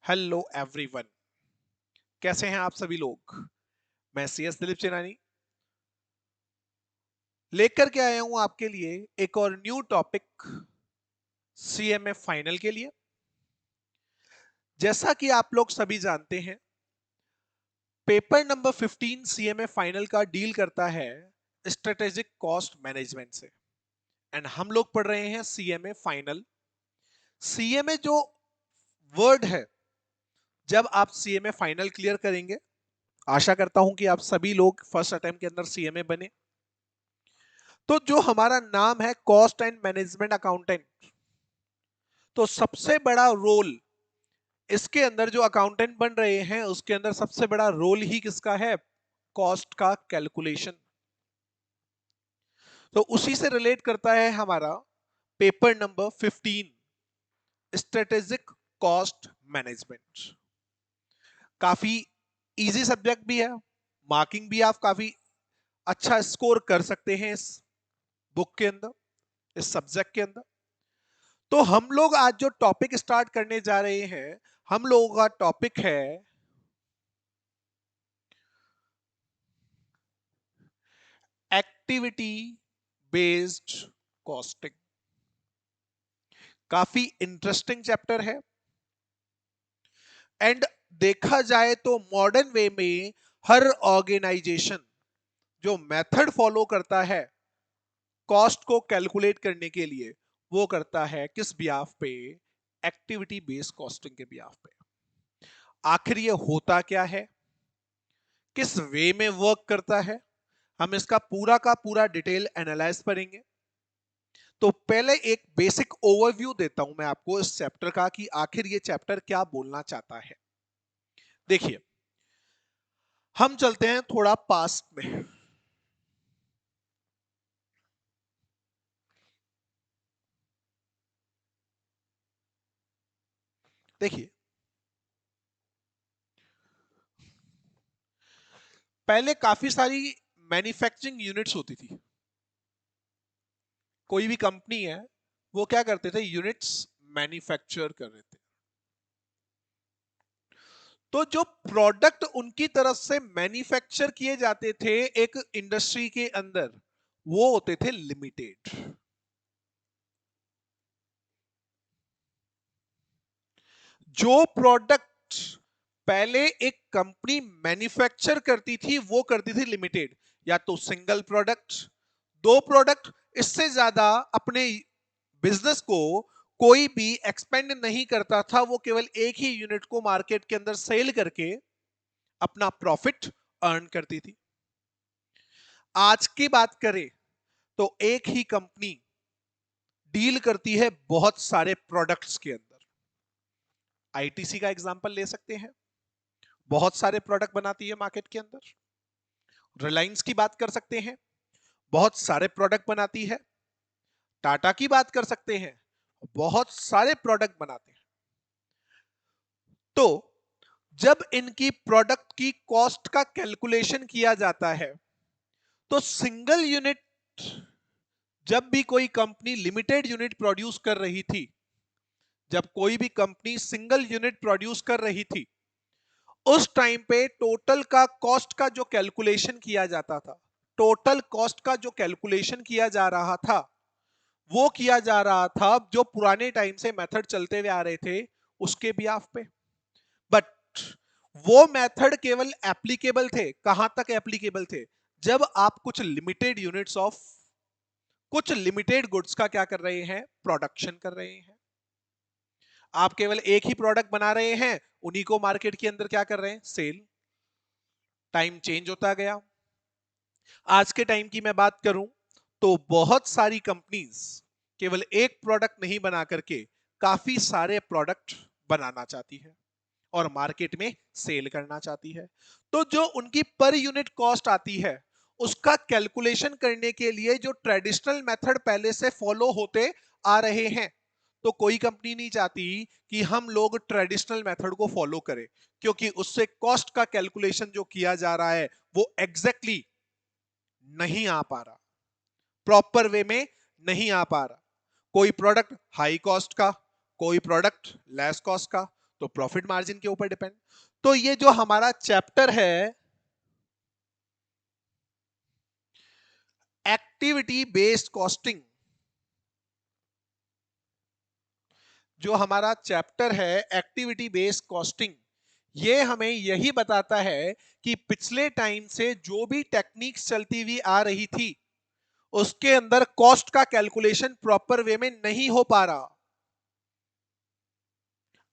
Hello everyone. कैसे हैं आप सभी लोग। मैं सीएस दिलीप चेनानी लेकर के आया हूं आपके लिए एक और न्यू टॉपिक सीएमए फाइनल के लिए। जैसा कि आप लोग सभी जानते हैं, पेपर नंबर 15 सीएमए फाइनल का डील करता है स्ट्रेटेजिक कॉस्ट मैनेजमेंट से। एंड हम लोग पढ़ रहे हैं सीएमए फाइनल। सीएमए जो वर्ड है, जब आप सीएमए फाइनल क्लियर करेंगे, आशा करता हूं कि आप सभी लोग फर्स्ट अटेम्प्ट के अंदर सीएमए बने। तो जो हमारा नाम है कॉस्ट एंड मैनेजमेंट अकाउंटेंट, तो सबसे बड़ा रोल इसके अंदर जो अकाउंटेंट बन रहे हैं उसके अंदर सबसे बड़ा रोल ही किसका है? कॉस्ट का कैलकुलेशन। तो उसी से रिलेट करता है हमारा paper number 15 strategic cost management. काफी इजी सब्जेक्ट भी है, मार्किंग भी आप काफी अच्छा स्कोर कर सकते हैं इस बुक के अंदर, इस सब्जेक्ट के अंदर। तो हम लोग आज जो टॉपिक स्टार्ट करने जा रहे हैं, हम लोगों का टॉपिक है एक्टिविटी बेस्ड कॉस्टिंग। काफी इंटरेस्टिंग चैप्टर है। एंड देखा जाए तो मॉडर्न वे में हर ऑर्गेनाइजेशन जो मेथड फॉलो करता है कॉस्ट को कैलकुलेट करने के लिए, वो करता है किस बिहाफ पे? एक्टिविटी बेस्ड कॉस्टिंग के बिहाफ पे। आखिर ये होता क्या है, किस वे में वर्क करता है, हम इसका पूरा का पूरा डिटेल एनालाइज करेंगे। तो पहले एक बेसिक ओवरव्यू देता हूं मैं आपको इस चैप्टर का कि आखिर ये चैप्टर क्या बोलना चाहता है। देखिए, हम चलते हैं थोड़ा पास्ट में। देखिए, पहले काफी सारी मैन्युफैक्चरिंग यूनिट्स होती थी। कोई भी कंपनी है, वो क्या करते थे? यूनिट्स मैन्युफैक्चर कर रहे थे। तो जो प्रोडक्ट उनकी तरफ से मैन्युफैक्चर किए जाते थे एक इंडस्ट्री के अंदर, वो होते थे लिमिटेड। जो प्रोडक्ट पहले एक कंपनी मैन्युफैक्चर करती थी वो करती थी लिमिटेड, या तो सिंगल प्रोडक्ट, दो प्रोडक्ट, इससे ज्यादा अपने बिजनेस को कोई भी एक्सपेंड नहीं करता था। वो केवल एक ही यूनिट को मार्केट के अंदर सेल करके अपना प्रॉफिट अर्न करती थी। आज की बात करें तो एक ही कंपनी डील करती है बहुत सारे प्रोडक्ट्स के अंदर। आईटीसी का एग्जांपल ले सकते हैं, बहुत सारे प्रोडक्ट बनाती है मार्केट के अंदर। रिलायंस की बात कर सकते हैं, बहुत सारे प्रोडक्ट बनाती है। टाटा की बात कर सकते हैं, बहुत सारे प्रोडक्ट बनाते हैं। तो जब इनकी प्रोडक्ट की कॉस्ट का कैलकुलेशन किया जाता है, तो सिंगल यूनिट, जब भी कोई कंपनी लिमिटेड यूनिट प्रोड्यूस कर रही थी, जब कोई भी कंपनी सिंगल यूनिट प्रोड्यूस कर रही थी, उस टाइम पे टोटल का कॉस्ट का जो कैलकुलेशन किया जाता था, टोटल कॉस्ट का जो कैलकुलेशन किया जा रहा था, वो किया जा रहा था जो पुराने टाइम से मेथड चलते हुए आ रहे थे उसके बिहाफ पे। बट वो मेथड केवल एप्लीकेबल थे, कहां तक एप्लीकेबल थे? जब आप कुछ लिमिटेड यूनिट्स ऑफ कुछ लिमिटेड गुड्स का क्या कर रहे हैं? प्रोडक्शन कर रहे हैं। आप केवल एक ही प्रोडक्ट बना रहे हैं, उन्हीं को मार्केट के अंदर क्या कर रहे हैं? सेल। टाइम चेंज होता गया। आज के टाइम की मैं बात करूं तो बहुत सारी कंपनीज केवल एक प्रोडक्ट नहीं बना करके काफी सारे प्रोडक्ट बनाना चाहती है और मार्केट में सेल करना चाहती है। तो जो उनकी पर यूनिट कॉस्ट आती है, उसका कैलकुलेशन करने के लिए जो ट्रेडिशनल मेथड पहले से फॉलो होते आ रहे हैं, तो कोई कंपनी नहीं चाहती कि हम लोग ट्रेडिशनल मेथड को फॉलो करें, क्योंकि उससे कॉस्ट का कैलकुलेशन जो किया जा रहा है वो एग्जैक्टली नहीं आ पा रहा, प्रॉपर वे में नहीं आ पा रहा। कोई प्रोडक्ट हाई कॉस्ट का, कोई प्रोडक्ट लेस कॉस्ट का। तो प्रॉफिट मार्जिन के ऊपर डिपेंड। तो ये जो हमारा चैप्टर है एक्टिविटी बेस्ड कॉस्टिंग, जो हमारा चैप्टर है एक्टिविटी बेस्ड कॉस्टिंग, ये हमें यही बताता है कि पिछले टाइम से जो भी टेक्निक्स चलती हुई आ रही थी उसके अंदर कॉस्ट का कैलकुलेशन प्रॉपर वे में नहीं हो पा रहा।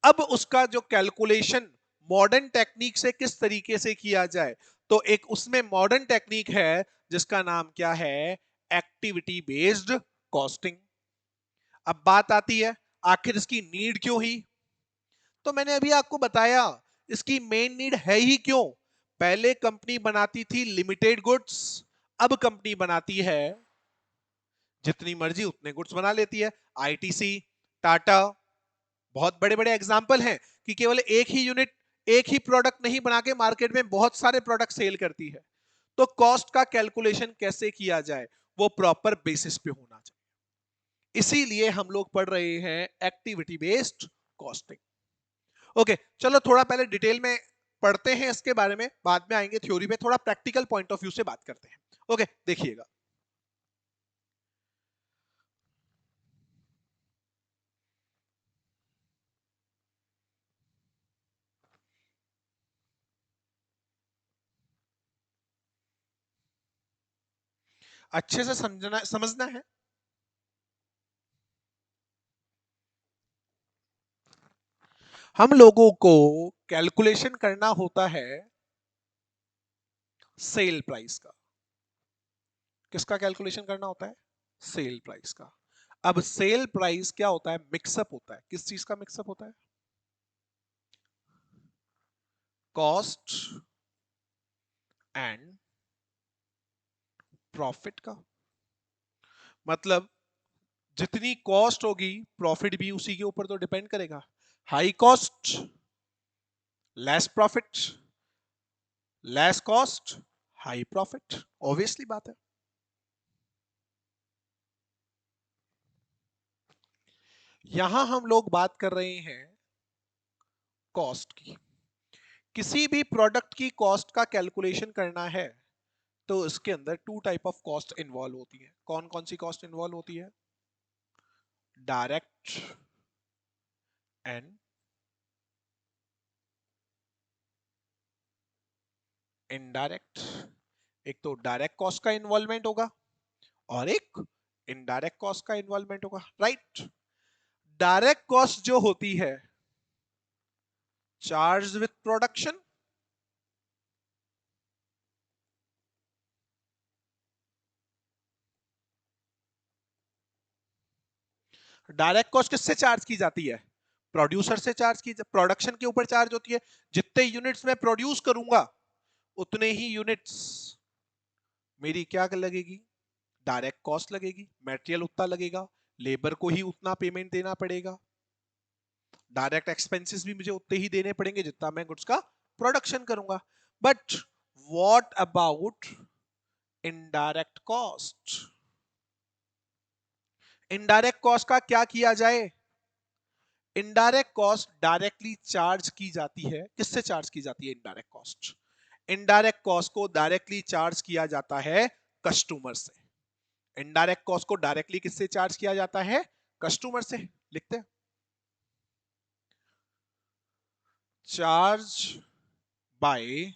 अब उसका जो कैलकुलेशन मॉडर्न टेक्निक से किस तरीके से किया जाए, तो एक उसमें मॉडर्न टेक्निक है जिसका नाम क्या है, एक्टिविटी बेस्ड कॉस्टिंग। अब बात आती है आखिर इसकी नीड क्यों हुई, तो मैंने अभी आपको बताया इसकी मेन नीड है ही क्यों। पहले कंपनी बनाती थी लिमिटेड गुड्स, अब कंपनी बनाती है जितनी मर्जी उतने गुड्स बना लेती है। आईटीसी, टाटा, बहुत बड़े बड़े एग्जाम्पल हैं कि केवल एक ही यूनिट, एक ही प्रोडक्ट नहीं बना के मार्केट में बहुत सारे प्रोडक्ट सेल करती है। तो कॉस्ट का कैलकुलेशन कैसे किया जाए वो प्रॉपर बेसिस पे होना चाहिए, इसीलिए हम लोग पढ़ रहे हैं एक्टिविटी बेस्ड कॉस्टिंग। ओके, चलो थोड़ा पहले डिटेल में पढ़ते हैं इसके बारे में, बाद में आएंगे थ्योरी पे, थोड़ा प्रैक्टिकल पॉइंट ऑफ व्यू से बात करते हैं। ओके, देखिएगा। अच्छे से समझना है। हम लोगों को कैलकुलेशन करना होता है सेल प्राइस का। किसका कैलकुलेशन करना होता है, सेल प्राइस का। अब सेल प्राइस क्या होता है, मिक्सअप होता है। किस चीज का मिक्सअप होता है, कॉस्ट एंड प्रॉफिट का। मतलब जितनी कॉस्ट होगी प्रॉफिट भी उसी के ऊपर तो डिपेंड करेगा। High cost less profit, less cost high profit, obviously बात है। यहां हम लोग बात कर रहे हैं कॉस्ट की। किसी भी प्रोडक्ट की कॉस्ट का कैलकुलेशन करना है तो इसके अंदर two type of cost involve होती है। कौन कौन सी कॉस्ट इन्वॉल्व होती है, डायरेक्ट एंड इनडायरेक्ट। एक तो डायरेक्ट कॉस्ट का इन्वॉल्वमेंट होगा और एक इनडायरेक्ट कॉस्ट का इन्वॉल्वमेंट होगा, राइट। डायरेक्ट कॉस्ट जो होती है charge with production, direct cost किससे चार्ज की जाती है, प्रोड्यूसर से चार्ज की, प्रोडक्शन के ऊपर चार्ज होती है। जितने यूनिट्स में प्रोड्यूस करूंगा उतने ही यूनिट्स मेरी क्या लगेगी, डायरेक्ट कॉस्ट लगेगी। मटेरियल उतना लगेगा, लेबर को ही उतना पेमेंट देना पड़ेगा, डायरेक्ट एक्सपेंसेस भी मुझे उतने ही देने पड़ेंगे जितना मैं गुड्स का प्रोडक्शन करूंगा। But what about indirect cost, indirect cost का क्या किया जाए। इनडायरेक्ट कॉस्ट डायरेक्टली चार्ज की जाती है। किससे चार्ज की जाती है इनडायरेक्ट कॉस्ट, इनडायरेक्ट कॉस्ट को डायरेक्टली चार्ज किया जाता है कस्टमर से। इनडायरेक्ट कॉस्ट को डायरेक्टली किससे चार्ज किया जाता है, कस्टमर से। लिखते हैं charge by,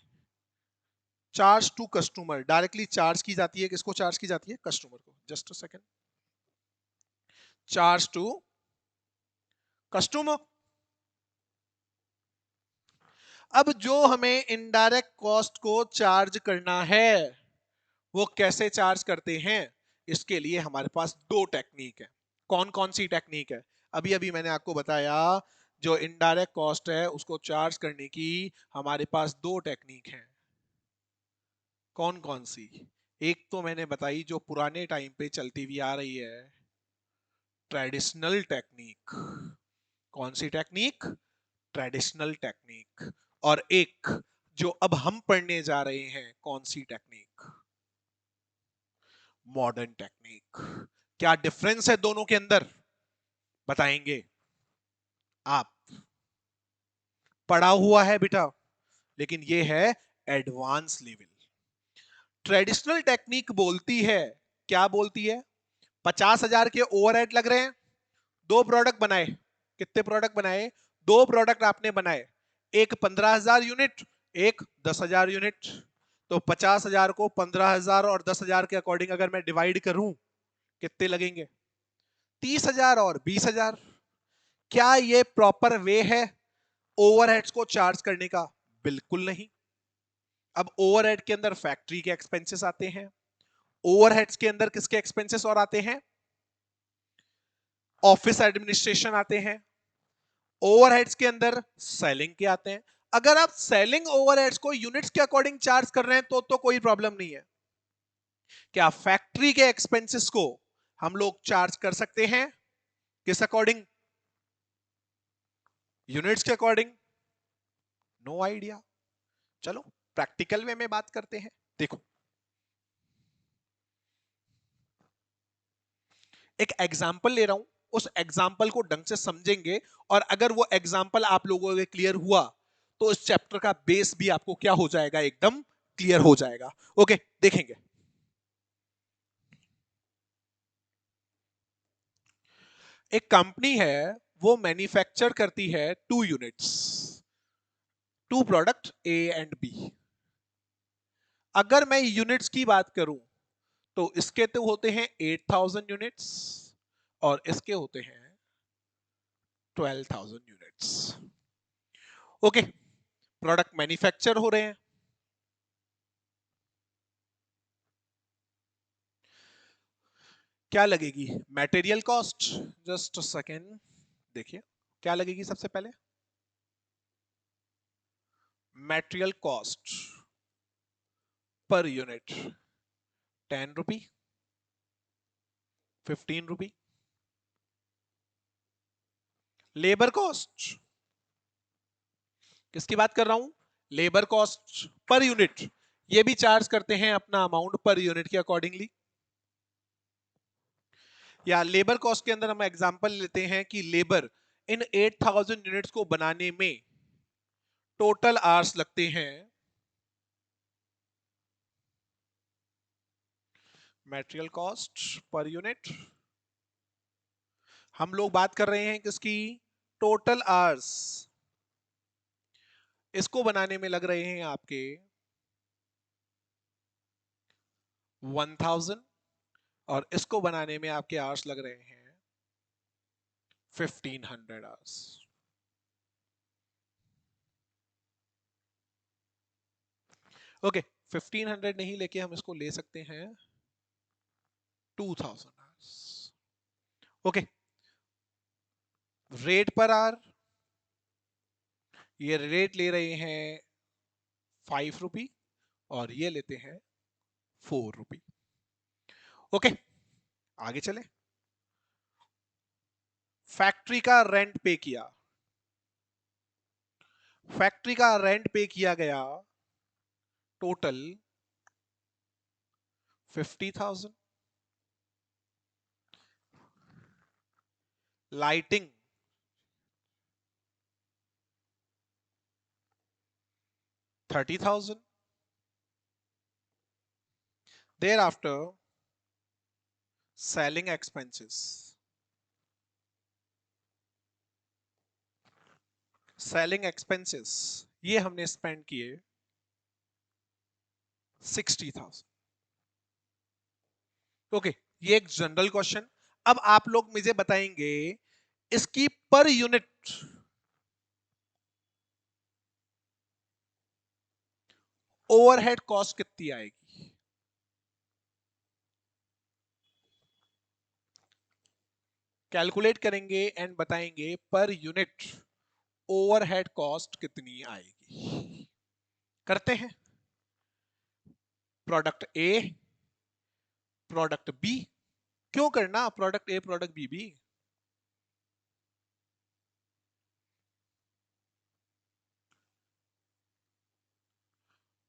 charge to customer, directly charge की जाती है। किसको चार्ज की जाती है, कस्टमर को। Just a second, charge to customer. अब जो हमें इनडायरेक्ट कॉस्ट को चार्ज करना है वो कैसे चार्ज करते हैं, इसके लिए हमारे पास दो टेक्निक है। कौन कौन सी टेक्निक है, अभी अभी मैंने आपको बताया। जो इनडायरेक्ट कॉस्ट है उसको चार्ज करने की हमारे पास दो टेक्निक है। कौन कौन सी, एक तो मैंने बताई जो पुराने टाइम पे चलती हुई आ रही है, ट्रेडिशनल टेक्निक। कौन सी टेक्निक, ट्रेडिशनल टेक्निक। और एक जो अब हम पढ़ने जा रहे हैं, कौन सी टेक्निक, मॉडर्न टेक्निक। क्या डिफरेंस है दोनों के अंदर, बताएंगे आप। पढ़ा हुआ है बेटा, लेकिन ये है एडवांस लेवल। ट्रेडिशनल टेक्निक बोलती है, क्या बोलती है, 50,000 के ओवरहेड लग रहे हैं, दो प्रोडक्ट बनाए। कितने प्रोडक्ट बनाए? दो प्रोडक्ट आपने बनाए, एक 15,000 यूनिट, एक 10,000 यूनिट। तो 50,000 को 15,000 और 10,000 के अकॉर्डिंग अगर मैं डिवाइड करूं, कितने लगेंगे? 30,000 और 20,000। क्या ये प्रॉपर वे है ओवरहेड्स को चार्ज करने का? बिल्कुल नहीं। अब ओवरहेड के अंदर फैक्ट्री के एक्सपेंसेस आते हैं, ओवरहेड्स के अंदर किसके एक्सपेंसेस और आते हैं? ऑफिस एडमिनिस्ट्रेशन आते हैं, ओवरहेड्स के अंदर सेलिंग के आते हैं। अगर आप सेलिंग ओवरहेड्स को यूनिट्स के अकॉर्डिंग चार्ज कर रहे हैं तो कोई प्रॉब्लम नहीं है। क्या फैक्ट्री के एक्सपेंसेस को हम लोग चार्ज कर सकते हैं? किस अकॉर्डिंग? यूनिट्स के अकॉर्डिंग? No idea. चलो प्रैक्टिकल वे में बात करते हैं। देखो, एक एग्जाम्पल ले रहा हूं, उस एग्जाम्पल को ढंग से समझेंगे, और अगर वो एग्जाम्पल आप लोगों के क्लियर हुआ तो इस चैप्टर का बेस भी आपको क्या हो जाएगा? एकदम क्लियर हो जाएगा। ओके, देखेंगे। एक कंपनी है, वो मैन्युफैक्चर करती है two units, two product A and B. अगर मैं यूनिट्स की बात करूं तो इसके तो होते हैं 8,000 यूनिट्स और इसके होते हैं 12,000 यूनिट्स। ओके, प्रोडक्ट मैन्युफैक्चर हो रहे हैं। क्या लगेगी मटेरियल कॉस्ट? जस्ट सेकेंड, देखिए क्या लगेगी सबसे पहले। मटेरियल कॉस्ट पर यूनिट 10 रुपी, 15 रुपी। लेबर कॉस्ट, किसकी बात कर रहा हूं? Labour cost per unit. ये भी चार्ज करते हैं अपना अमाउंट पर यूनिट के अकॉर्डिंगली। या लेबर कॉस्ट के अंदर हम एग्जांपल लेते हैं कि लेबर इन 8,000 यूनिट्स को बनाने में टोटल आवर्स लगते हैं। मटेरियल कॉस्ट पर यूनिट, हम लोग बात कर रहे हैं किसकी? Total hours. इसको बनाने में लग रहे हैं आपके 1,000 और इसको बनाने में आपके आवर्स लग रहे हैं 1,500 आवर्स। ओके, 1,500 नहीं लेके हम इसको ले सकते हैं 2,000 hours. Okay, rate per hour, ये रेट ले रहे हैं 5 रुपी और ये लेते हैं 4 रुपी। ओके, आगे चले। फैक्ट्री का रेंट पे किया, फैक्ट्री का रेंट पे किया गया total 50,000। Lighting 30,000। There after selling expenses, selling expenses ये हमने स्पेंड किए 60,000। ओके, ये एक जनरल क्वेश्चन। अब आप लोग मुझे बताएंगे इसकी पर यूनिट ओवरहेड कॉस्ट कितनी आएगी? कैलकुलेट करेंगे एंड बताएंगे पर यूनिट ओवरहेड कॉस्ट कितनी आएगी। करते हैं। Product A, product B. क्यों करना प्रोडक्ट ए प्रोडक्ट बी भी?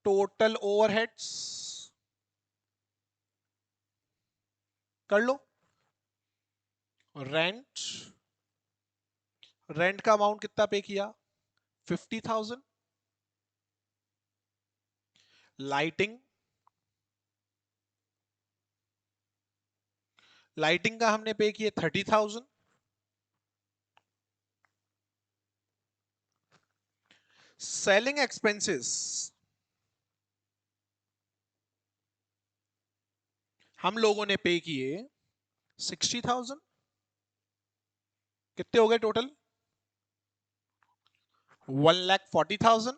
टोटल ओवरहेड्स कर लो। रेंट, रेंट का अमाउंट कितना पे किया? 50,000। लाइटिंग, लाइटिंग का हमने पे किया 30,000। सेलिंग एक्सपेंसेस हम लोगों ने पे किए 60,000। कितने हो गए टोटल? 1,40,000।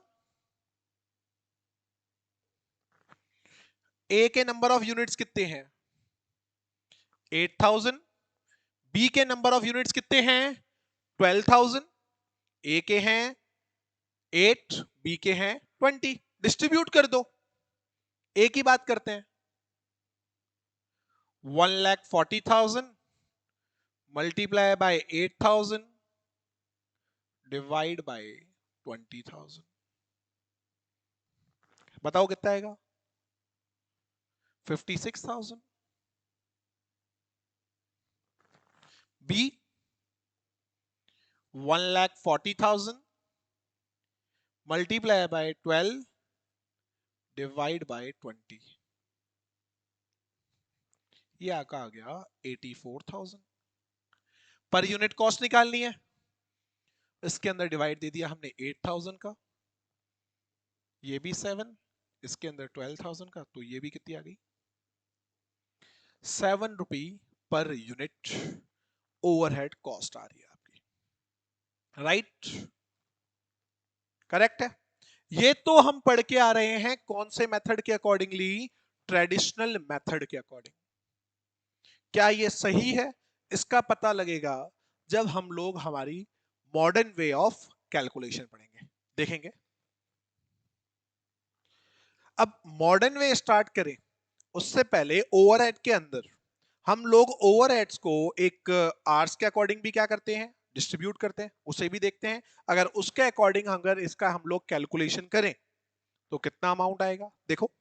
ए के नंबर ऑफ यूनिट्स कितने हैं? 8,000। बी के नंबर ऑफ यूनिट्स कितने हैं? 12,000। ए के हैं 8, बी के हैं 20। डिस्ट्रीब्यूट कर दो। ए की बात करते हैं। 1,40,000 मल्टीप्लाई बाय 8,000 डिवाइड बाय 20,000। बताओ कितना आएगा? 56,000। B 1,40,000 multiply by 12 divide by 20। ये आका आ गया 84,000। पर यूनिट कॉस्ट निकालनी है। इसके अंदर डिवाइड दे दिया हमने 8,000 का, ये भी 7, इसके अंदर 12,000 का, तो ये भी कितनी आ गई? 7 रुपी पर यूनिट ओवरहेड कॉस्ट आ रही है आपकी। राइट? करेक्ट है। ये तो हम पढ़ के आ रहे हैं कौन से मेथड के अकॉर्डिंगली? ट्रेडिशनल मेथड के अकॉर्डिंग। क्या ये सही है? इसका पता लगेगा जब हम लोग हमारी मॉडर्न वे ऑफ कैलकुलेशन पढ़ेंगे, देखेंगे। अब मॉडर्न वे स्टार्ट करें उससे पहले ओवरहेड के अंदर हम लोग ओवरहेड्स को एक आवर्स के अकॉर्डिंग भी क्या करते हैं? डिस्ट्रीब्यूट करते हैं। उसे भी देखते हैं। अगर उसके अकॉर्डिंग अगर इसका हम लोग कैलकुलेशन करें तो कितना अमाउंट आएगा? देखो,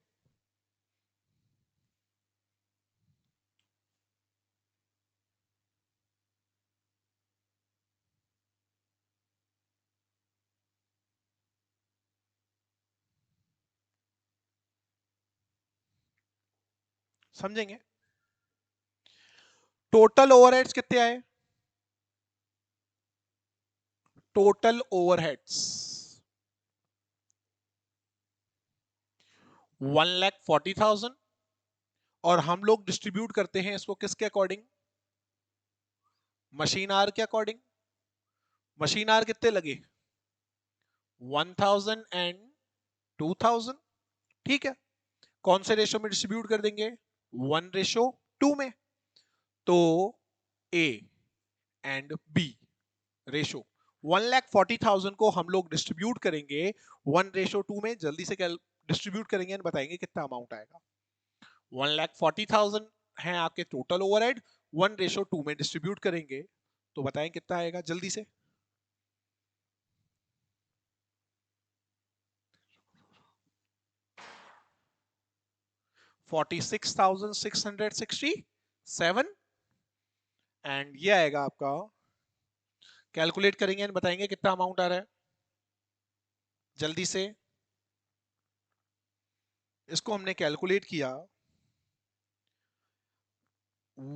समझेंगे। टोटल ओवरहेड्स कितने आए? टोटल ओवरहेड्स 1,40,000 और हम लोग डिस्ट्रीब्यूट करते हैं इसको किसके अकॉर्डिंग? मशीन आवर के अकॉर्डिंग। मशीन आवर कितने लगे? 1,000 एंड 2,000। ठीक है। कौन से रेशो में डिस्ट्रीब्यूट कर देंगे? 1:2 में। तो ए एंड बी रेशो 1,40,000 को हम लोग डिस्ट्रीब्यूट करेंगे 1:2 में। जल्दी से डिस्ट्रीब्यूट करेंगे और बताएंगे कितना अमाउंट आएगा। 1,40,000 है आपके टोटल ओवरहेड, 1:2 में डिस्ट्रीब्यूट करेंगे तो बताएं कितना आएगा जल्दी से। $46,667 एंड ये आएगा आपका, कैलकुलेट करेंगे और बताएंगे कितना अमाउंट आ रहा है जल्दी से। इसको हमने कैलकुलेट किया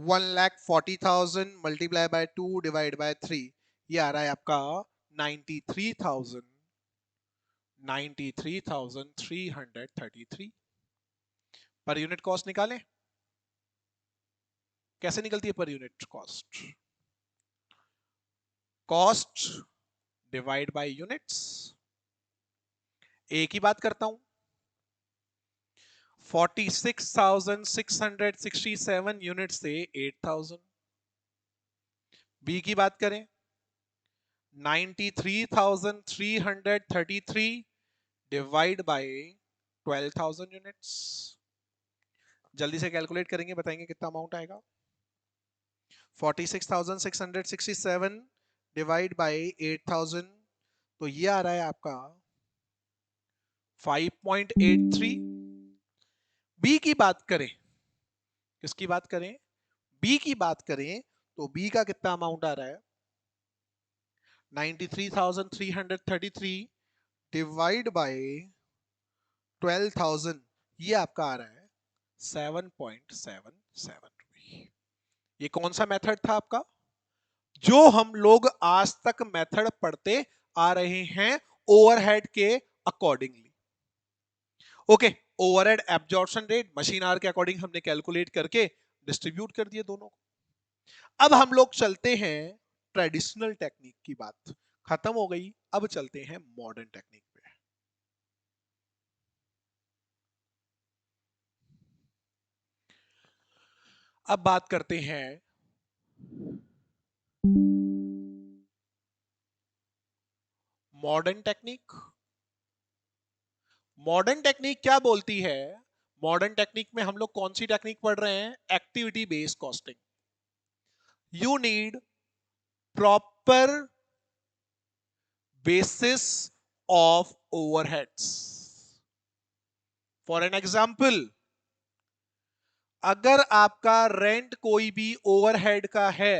1,40,000 मल्टीप्लाई बाय 2 डिवाइड बाय 3, ये आ रहा है आपका 93,333 पर यूनिट कॉस्ट निकालें। कैसे निकलती है पर unit cost? Cost divide by units. A की बात करता हूं, 46,667 यूनिट से 8,000। बी की बात करें 93,333 डिवाइड बाय 12,000 यूनिट्स। जल्दी से कैलकुलेट करेंगे, बताएंगे कितना अमाउंट आएगा। 46,667 डिवाइड बाय 8,000, तो ये आ रहा है आपका 5.83। बी की बात करें, किसकी बात करें? बी की बात करें तो बी का कितना अमाउंट आ रहा है? 93,333 डिवाइड बाय 12,000, ये आपका आ रहा है 7.77 रुपए। ये कौन सा मेथड था आपका, जो हम लोग आज तक मेथड पढ़ते आ रहे हैं ओवरहेड के accordingly. Okay, overhead absorption rate machine our के अकॉर्डिंग हमने कैलकुलेट करके डिस्ट्रीब्यूट कर दिए दोनों को। अब हम लोग चलते हैं ट्रेडिशनल टेक्निक की, बात खत्म हो गई, अब चलते हैं मॉडर्न टेक्निक पे। अब बात करते हैं मॉडर्न टेक्निक। मॉडर्न टेक्निक क्या बोलती है, मॉडर्न टेक्निक में हम लोग कौन सी टेक्निक पढ़ रहे हैं, activity based costing. You need proper basis of overheads. For an example, अगर आपका रेंट कोई भी ओवरहेड का है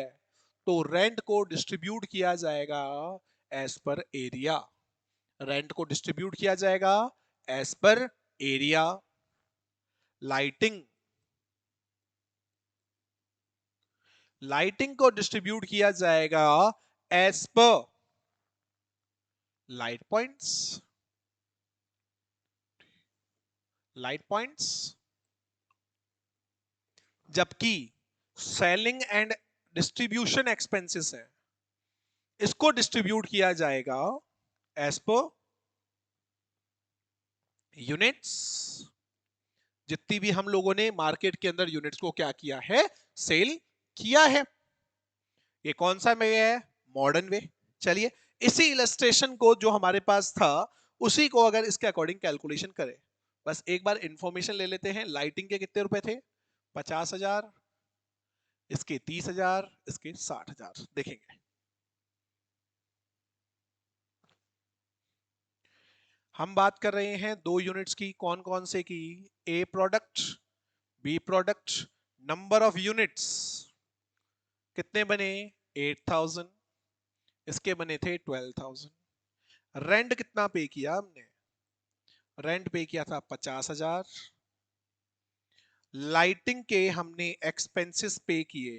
तो रेंट को डिस्ट्रीब्यूट किया जाएगा एज पर एरिया। रेंट को डिस्ट्रीब्यूट किया जाएगा as per area. Lighting, lighting को डिस्ट्रीब्यूट किया जाएगा as per light points. Light points, जबकि सेलिंग एंड डिस्ट्रीब्यूशन एक्सपेंसेस है, इसको डिस्ट्रीब्यूट किया जाएगा एज पर यूनिट्स। जितनी भी हम लोगों ने मार्केट के अंदर यूनिट्स को क्या किया है, सेल किया है। ये कौन सा वे है, मॉडर्न वे। चलिए इसी इलस्ट्रेशन को जो हमारे पास था उसी को अगर इसके अकॉर्डिंग कैलकुलेशन करें, बस एक बार इंफॉर्मेशन ले लेते हैं। लाइटिंग के कितने रुपए थे, 50,000, इसके 30,000, इसके 60,000। देखेंगे हम बात कर रहे हैं दो यूनिट्स की, कौन कौन से की, A product B product. Number of units कितने बने, 8,000, इसके बने थे 12,000। रेंट कितना पे किया हमने, रेंट पे किया था 50,000। लाइटिंग के हमने एक्सपेंसेस पे किए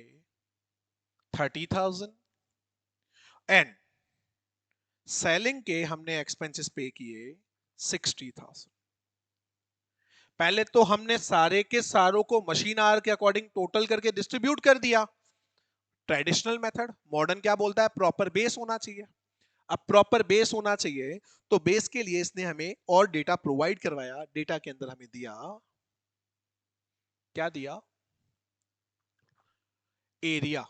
30,000 एंड सेलिंग के हमने एक्सपेंसेस पे किए 60,000। पहले तो हमने सारे के सारों को मशीन आवर के अकॉर्डिंग टोटल करके डिस्ट्रीब्यूट कर दिया, ट्रेडिशनल मेथड। मॉडर्न क्या बोलता है, प्रॉपर बेस होना चाहिए। अब प्रॉपर बेस होना चाहिए तो बेस के लिए इसने हमें और डेटा प्रोवाइड करवाया। डेटा के अंदर हमें दिया, क्या दिया, एरिया।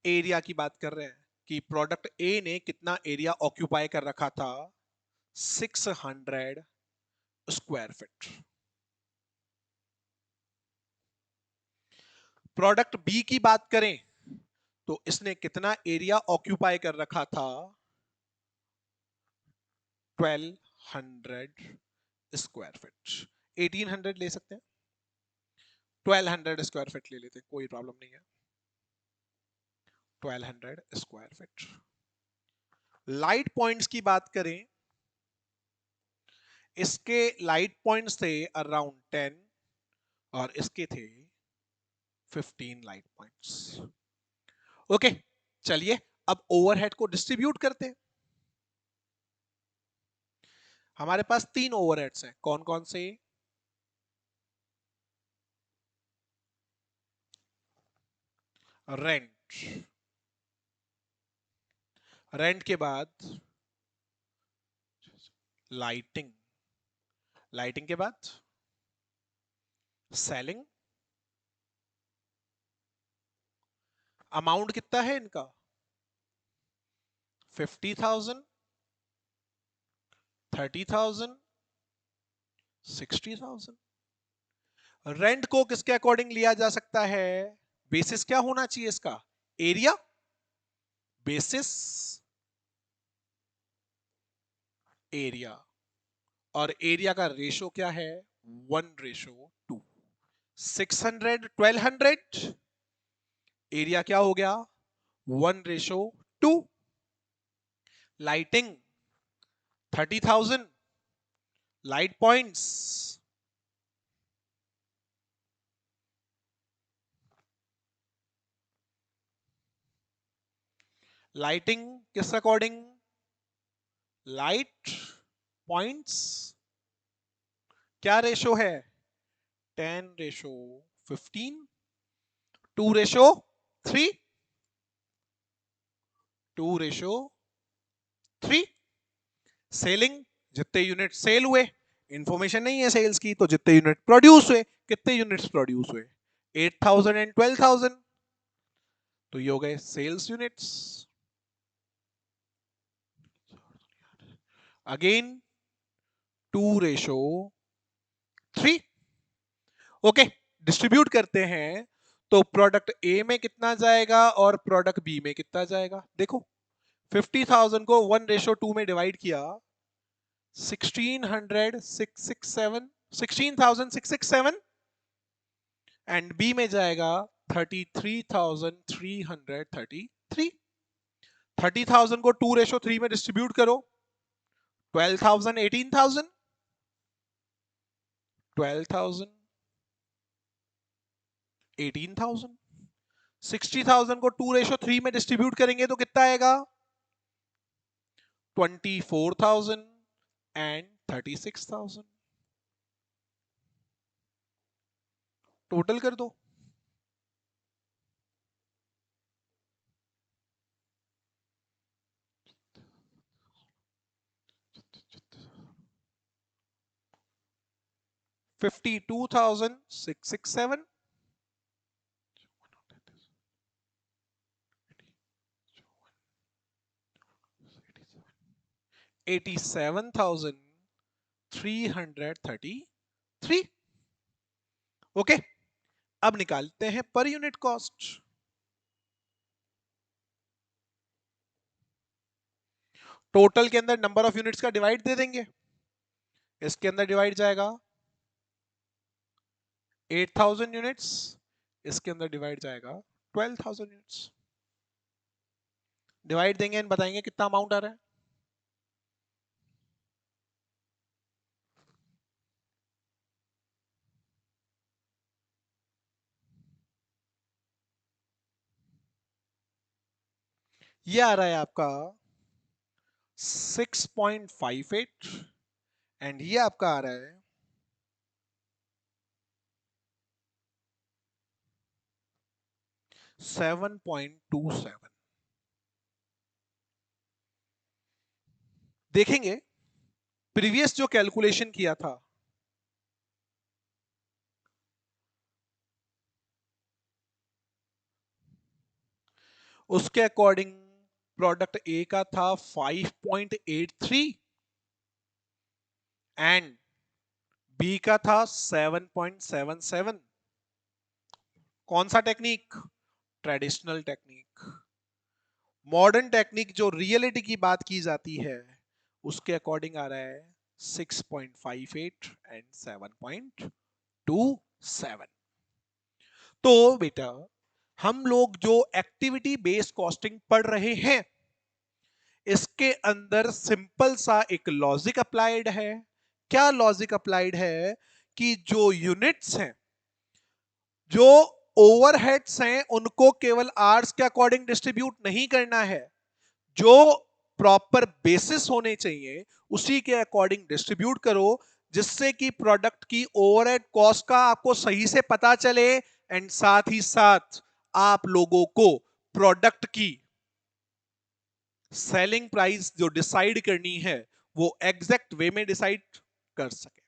एरिया की बात कर रहे हैं कि प्रोडक्ट ए ने कितना एरिया ऑक्यूपाई कर रखा था, 600 स्क्वायर फीट। प्रोडक्ट बी की बात करें तो इसने कितना एरिया ऑक्यूपाई कर रखा था, 1200 स्क्वायर फीट। 1800 ले सकते हैं, 1200 स्क्वायर फीट ले लेते हैं, कोई प्रॉब्लम नहीं है। 1200 स्क्वायर फीट। लाइट पॉइंट्स की बात करें, इसके लाइट पॉइंट्स थे अराउंड 10 और इसके थे 15 लाइट पॉइंट्स। ओके, चलिए अब ओवरहेड को डिस्ट्रीब्यूट करते हैं। हमारे पास 3 ओवरहेड्स हैं, कौन कौन से, रेंट, रेंट के बाद लाइटिंग, लाइटिंग के बाद सेलिंग। अमाउंट कितना है इनका, 50,000, 30,000, 60,000। रेंट को किसके अकॉर्डिंग लिया जा सकता है, बेसिस क्या होना चाहिए इसका, एरिया। बेसिस एरिया, और एरिया का रेशो क्या है, 1:2। 600 1200, एरिया क्या हो गया 1:2. लाइटिंग 30,000 लाइट पॉइंट्स, लाइटिंग किस अकॉर्डिंग, लाइट पॉइंट्स क्या रेशो है, 10:15, 2:3, 2:3। सेलिंग जितने यूनिट सेल हुए, इंफॉर्मेशन नहीं है सेल्स की, तो जितने यूनिट प्रोड्यूस हुए, कितने यूनिट्स प्रोड्यूस हुए, 8,000 एंड 12,000, तो ये हो गए sales units. Again 2:3। Okay, distribute करते हैं तो प्रोडक्ट ए में कितना जाएगा और प्रोडक्ट बी में कितना जाएगा। देखो 50,000 को 1:2 में डिवाइड किया, 16,667 एंड बी में जाएगा 33,333। 30,000 को 2:3 में डिस्ट्रीब्यूट करो, 12,000 18,000, 12,000 18,000। 60,000 को 2:3 में डिस्ट्रीब्यूट करेंगे तो कितना आएगा, 24,000 एंड 36,000। टोटल कर दो, $52,667, 87,333। ओके, अब निकालते हैं पर यूनिट कॉस्ट। टोटल के अंदर नंबर ऑफ यूनिट्स का डिवाइड दे देंगे, इसके अंदर डिवाइड जाएगा 8,000 यूनिट्स, इसके अंदर डिवाइड जाएगा 12,000 यूनिट्स। डिवाइड देंगे एंड बताएंगे कितना अमाउंट आ रहा है। ये आ रहा है आपका 6.58 एंड ये आपका आ रहा है 7.27। देखेंगे प्रीवियस जो कैलकुलेशन किया था, उसके अकॉर्डिंग प्रोडक्ट ए का था 5.83 एंड बी का था 7.77। कौन सा technique, traditional technique. Modern technique जो रियलिटी की बात की जाती है, उसके अकॉर्डिंग आ रहा है 6.58 एंड 7.27। तो बेटा हम लोग जो एक्टिविटी बेस्ड कॉस्टिंग पढ़ रहे हैं, इसके अंदर सिंपल सा एक लॉजिक अप्लाइड है। क्या लॉजिक अप्लाइड है कि जो यूनिट्स हैं, जो ओवरहेड्स हैं, उनको केवल आवर्स के अकॉर्डिंग डिस्ट्रीब्यूट नहीं करना है, जो प्रॉपर बेसिस होने चाहिए उसी के अकॉर्डिंग डिस्ट्रीब्यूट करो, जिससे कि प्रोडक्ट की ओवरहेड कॉस्ट का आपको सही से पता चले एंड साथ ही साथ आप लोगों को प्रोडक्ट की सेलिंग प्राइस जो डिसाइड करनी है वो एग्जैक्ट वे में डिसाइड कर सके।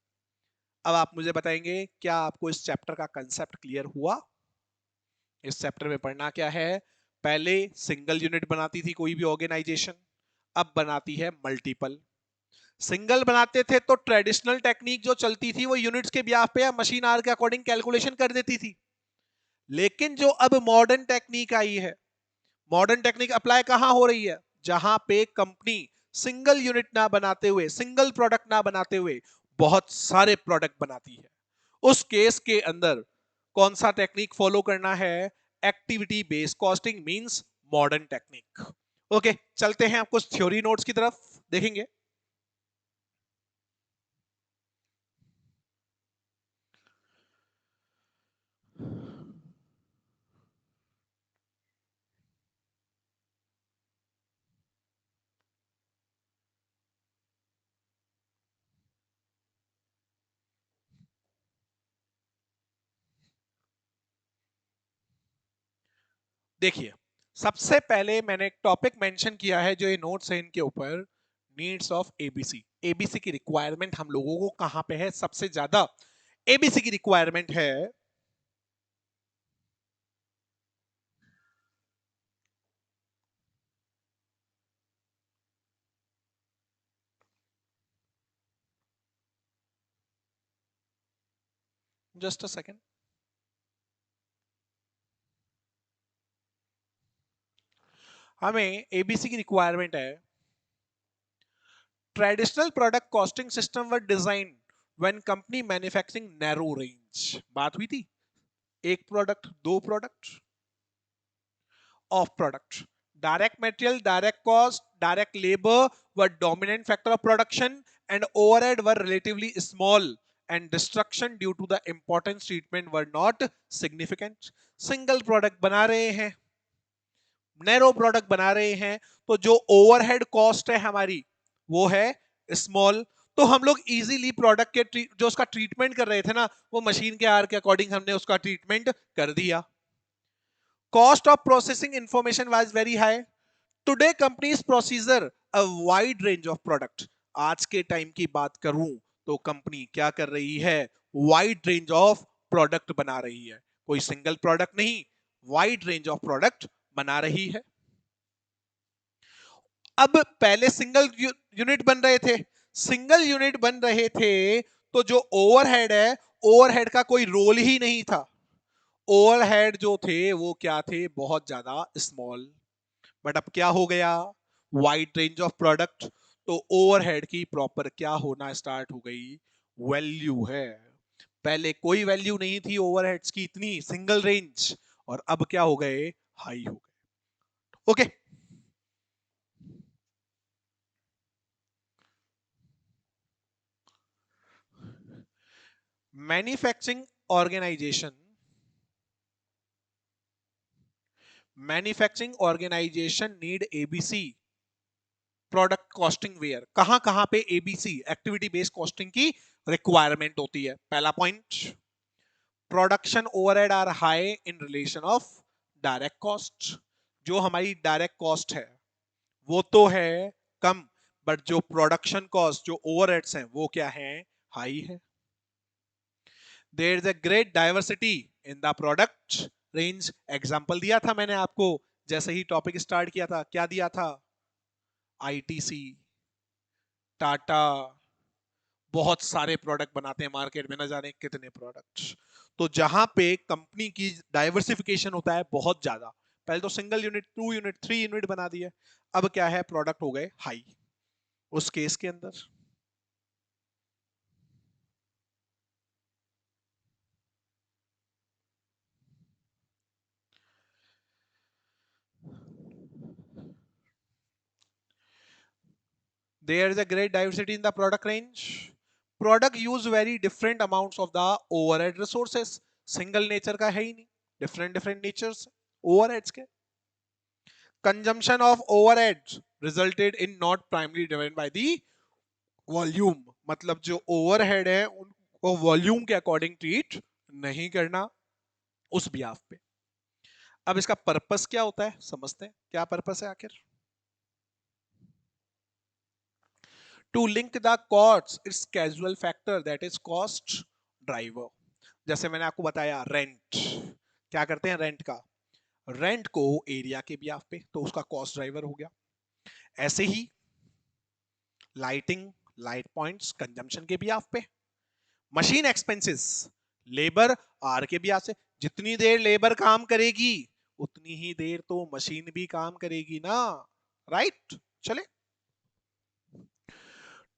अब आप मुझे बताएंगे क्या आपको इस चैप्टर का कंसेप्ट क्लियर हुआ। इस चैप्टर में पढ़ना क्या है, पहले सिंगल यूनिट बनाती थी कोई भी ऑर्गेनाइजेशन, अब बनाती है मल्टीपल। सिंगल बनाते थे तो ट्रेडिशनल टेक्निक जो चलती थी वो यूनिट्स के ब्याह पे या मशीन आवर के अकॉर्डिंग कैलकुलेशन कर देती थी। लेकिन जो अब मॉडर्न टेक्निक आई है, मॉडर्न टेक्निक अप्लाई कहां हो रही है, जहां पे कंपनी सिंगल यूनिट ना बनाते हुए, सिंगल प्रोडक्ट ना बनाते हुए बहुत सारे प्रोडक्ट बनाती है। उस केस के अंदर कौन सा टेक्निक फॉलो करना है, activity based costing means modern technique. Okay, चलते हैं आप कुछ थ्योरी नोट्स की तरफ देखेंगे। देखिए, सबसे पहले मैंने एक टॉपिक मेंशन किया है, जो ये नोट्स है इनके ऊपर, नीड्स ऑफ एबीसी। एबीसी की रिक्वायरमेंट हम लोगों को कहां पे है सबसे ज्यादा? एबीसी की रिक्वायरमेंट है, जस्ट अ सेकेंड, हमें एबीसी की रिक्वायरमेंट है। Traditional product costing system were design when company manufacturing narrow range. बात हुई थी, एक प्रोडक्ट, दो product of product. Direct material, direct cost, direct labor were dominant factor of production, and overhead were relatively small, and destruction due to the importance treatment were not significant. Single product बना रहे हैं, narrow product बना रहे हैं, तो जो overhead cost है हमारी वो है स्मॉल। तो हम लोग इजीली प्रोडक्ट के जो उसका ट्रीटमेंट कर रहे थे ना, वो मशीन के आर के अकॉर्डिंग हमने उसका ट्रीटमेंट कर दिया। Cost of processing information was very high. Today companies procedure a wide range of product. आज के टाइम की बात करूं तो कंपनी क्या कर रही है? वाइड रेंज ऑफ प्रोडक्ट बना रही है, कोई सिंगल प्रोडक्ट नहीं, वाइड रेंज ऑफ प्रोडक्ट बना रही है। अब पहले सिंगल यूनिट बन रहे थे, सिंगल यूनिट बन रहे थे, तो जो ओवरहेड है, ओवरहेड का कोई रोल ही नहीं था। ओवरहेड जो थे वो क्या थे? बहुत ज्यादा स्मॉल। बट अब क्या हो गया? वाइड रेंज ऑफ प्रोडक्ट, तो ओवरहेड की प्रॉपर क्या होना स्टार्ट हो गई? वैल्यू है। पहले कोई वैल्यू नहीं थी ओवरहेड्स की, इतनी सिंगल रेंज, और अब क्या हो गए? हाई हो गए। Okay, manufacturing organisation, manufacturing organisation need ABC product costing where. कहां कहां पे एबीसी एक्टिविटी बेस्ड कॉस्टिंग की रिक्वायरमेंट होती है? पहला point, production overhead are high in relation of direct cost. जो हमारी डायरेक्ट कॉस्ट है वो तो है कम, बट जो प्रोडक्शन कॉस्ट, जो ओवरहेड्स हैं, वो क्या है? हाई है। There is a great diversity in the product range. Example दिया था मैंने आपको जैसे ही टॉपिक स्टार्ट किया था, क्या दिया था? आईटीसी, टाटा, बहुत सारे प्रोडक्ट बनाते हैं मार्केट में, ना जाने कितने प्रोडक्ट्स। तो जहां पे कंपनी की डाइवर्सिफिकेशन होता है बहुत ज्यादा, पहले तो single unit, two unit, three unit बना दिए, अब क्या है? प्रोडक्ट हो गए हाई। उस केस के अंदर there is a great diversity in the product range. Product use very different amounts of the overhead resources. Single nature का है ही नहीं, डिफरेंट डिफरेंट नेचर्स ओवरहेड्स के। Consumption of overheads resulted in not primary driven by the volume. मतलब जो overhead है उनको volume के according treat नहीं करना उस बिहाफ पे। अब इसका पर्पस क्या होता है समझते हैं, क्या पर्पस है आखिर? To link the cost its casual factor that is cost driver. जैसे मैंने आपको बताया, रेंट क्या करते हैं? रेंट का, रेंट को एरिया के बिहाफ पे, तो उसका कॉस्ट ड्राइवर हो गया। ऐसे ही लाइटिंग, लाइट पॉइंट्स कंजम्पशन के बिहाफ पे। मशीन एक्सपेंसेस, लेबर आर के बिहाफ से। जितनी देर लेबर काम करेगी उतनी ही देर तो मशीन भी काम करेगी ना, राइट? चले,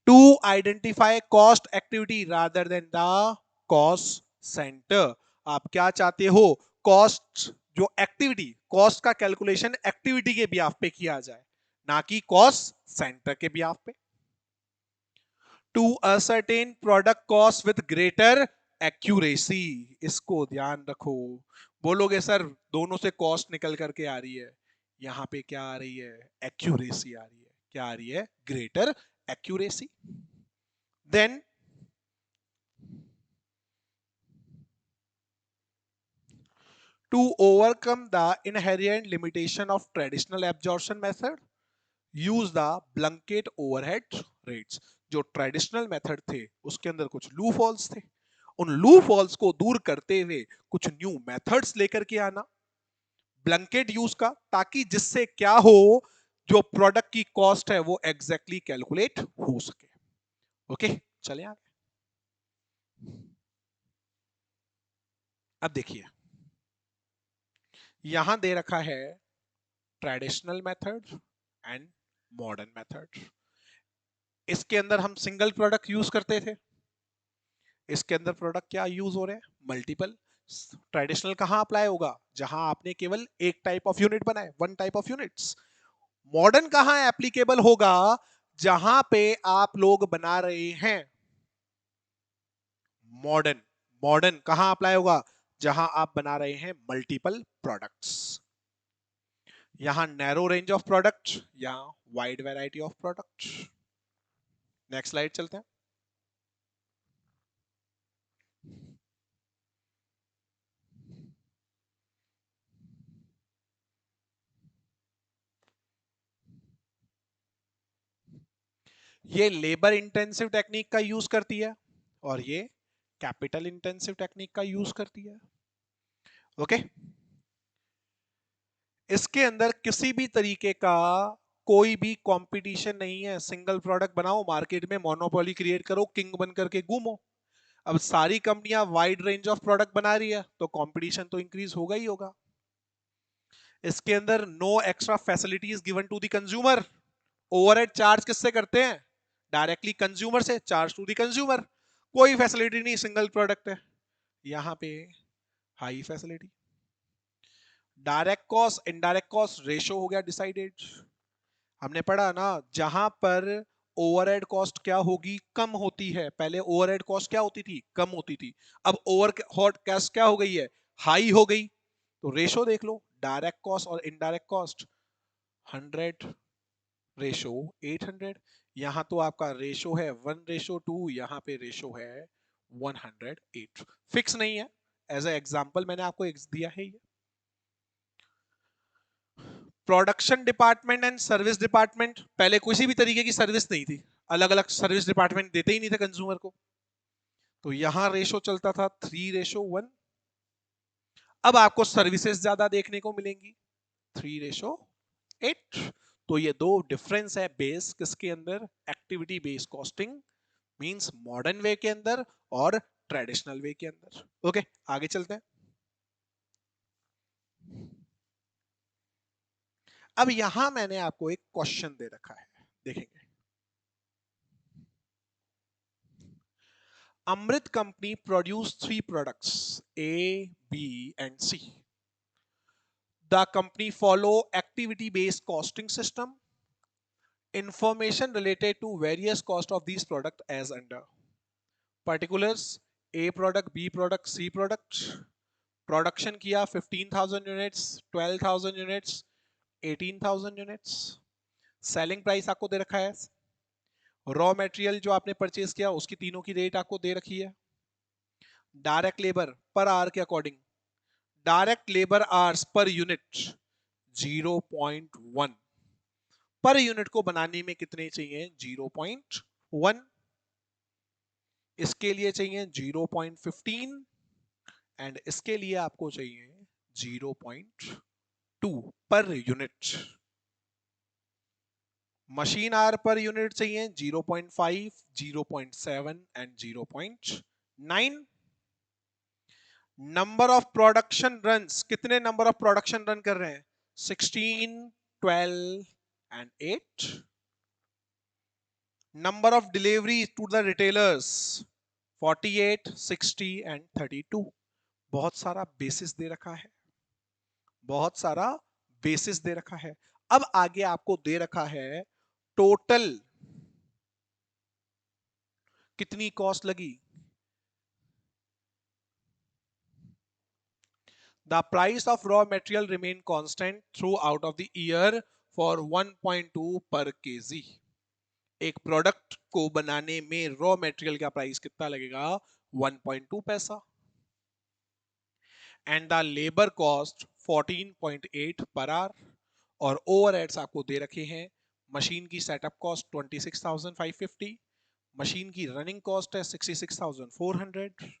to identify cost activity rather than the cost centre. आप क्या चाहते हो? कॉस्ट जो एक्टिविटी कॉस्ट का कैलकुलेशन एक्टिविटी के बिहाफ पे किया जाए, ना कि कॉस्ट सेंटर के बिहाफ पे। To ascertain product cost with greater accuracy, इसको ध्यान रखो। बोलोगे सर दोनों से कॉस्ट निकल करके आ रही है, यहां पे क्या आ रही है, एक्यूरेसी आ रही है। क्या आ रही है, greater accuracy. Then to overcome the inherent limitation of traditional absorption method, use the blanket overhead rates। जो ट्रेडिशनल मेथड थे उसके अंदर कुछ लूप होल्स थे, उन लूप होल्स को दूर करते हुए कुछ न्यू मेथड्स लेकर के आना ब्लैंकेट यूज का, ताकि जिससे क्या हो, जो प्रोडक्ट की कॉस्ट है वो एग्जैक्टली कैलकुलेट हो सके। ओके, चले आगे। अब देखिए यहां दे रखा है traditional method and modern method. इसके अंदर हम सिंगल प्रोडक्ट यूज करते थे, इसके अंदर प्रोडक्ट क्या यूज हो रहे हैं, मल्टीपल। ट्रेडिशनल कहां अप्लाई होगा, जहां आपने केवल एक टाइप ऑफ यूनिट बनाए, one type of units. Modern कहां एप्लीकेबल होगा, जहां पे आप लोग बना रहे हैं मॉडर्न। मॉडर्न कहां अप्लाई होगा, जहां आप बना रहे हैं मल्टीपल प्रोडक्ट्स। यहां नैरो रेंज ऑफ प्रोडक्ट, यहां wide variety of product. Next slide चलते हैं। ये लेबर इंटेंसिव टेक्निक का यूज करती है और ये कैपिटल इंटेंसिव टेक्निक का यूज करती है। ओके, इसके अंदर किसी भी तरीके का कोई भी कंपटीशन नहीं है। सिंगल प्रोडक्ट बनाओ, मार्केट में मोनोपोली क्रिएट करो, किंग बन करके घूमो। अब सारी कंपनियां वाइड रेंज ऑफ प्रोडक्ट बना रही है तो कंपटीशन तो इंक्रीज होगा ही होगा। इसके अंदर no extra facilities given to the consumer. Overhead charge किससे करते हैं, डायरेक्टली कंज्यूमर से, चार्ज टू द कंज्यूमर। कोई फैसिलिटी नहीं, सिंगल प्रोडक्ट है। यहां पे high facility. Direct cost indirect cost ratio हो गया डिसाइडेड। हमने पढ़ा ना, जहां पर ओवरहेड कॉस्ट क्या होगी, कम होती है। पहले ओवरहेड कॉस्ट क्या होती थी, कम होती थी। अब ओवर हॉट कॉस्ट क्या हो गई है, हाई हो गई। तो रेशो देख लो, डायरेक्ट कॉस्ट और इनडायरेक्ट कॉस्ट 100 रेशो 800। यहां तो आपका रेशो है 1:2, यहां पे रेशो है 108। फिक्स नहीं है, एज ए एग्जांपल मैंने आपको दिया है ये। Production department and service department, पहले किसी भी तरीके की सर्विस नहीं थी, अलग अलग सर्विस डिपार्टमेंट देते ही नहीं थे कंज्यूमर को। तो यहां रेशो चलता था 3:1। अब आपको सर्विसेज ज्यादा देखने को मिलेंगी, 3:8। तो ये दो डिफरेंस है बेस किसके अंदर, activity based costing means modern way के अंदर और ट्रेडिशनल वे के अंदर। ओके, आगे चलते हैं। अब यहां मैंने आपको एक क्वेश्चन दे रखा है, देखेंगे। Amrit company produced 3 products A, B and C. The company follow activity based costing system. Information related to various cost of these product as under. Particulars A product, B product, C product. Production किया 15,000 units, 12,000 units, 18,000 units. Selling price आपको दे रखा है। Raw material जो आपने purchase किया उसकी तीनों की रेट आपको दे रखी है। डायरेक्ट लेबर पर आवर के according, direct labour hours per unit 0.1, per unit को बनाने में कितने चाहिए, 0.1। इसके लिए चाहिए 0.15 एंड इसके लिए आपको चाहिए 0.2 per unit. Machine hour per unit चाहिए 0.5, 0.7 and 0.9। Number of production runs, कितने नंबर ऑफ प्रोडक्शन रन कर रहे हैं, 16, 12 and 8। Number of delivery to the retailers 48, 60 and 32। बहुत सारा बेसिस दे रखा है। बहुत सारा बेसिस दे रखा है। अब आगे आपको दे रखा है टोटल कितनी कॉस्ट लगी। The price of raw material remain constant through out of the year for 1.2 पर केजी। एक प्रोडक्ट को बनाने में रॉ मटेरियल का प्राइस कितना लगेगा, 1.2 पैसा। And the labour cost 14.8 per hour. और ओवरहेड्स आपको दे रखे हैं, मशीन की सेटअप कॉस्ट 26,550, मशीन की रनिंग कॉस्ट है 66,400,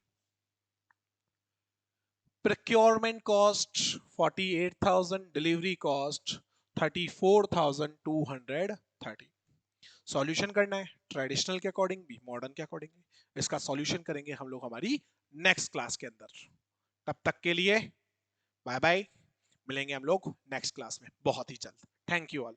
procurement cost 48,000, delivery cost 34,230। Solution करना है ट्रेडिशनल के अकॉर्डिंग भी, मॉडर्न के अकॉर्डिंग भी। इसका सॉल्यूशन करेंगे हम लोग हमारी नेक्स्ट क्लास के अंदर। तब तक के लिए बाय बाय, मिलेंगे हम लोग नेक्स्ट क्लास में बहुत ही जल्द। Thank you all.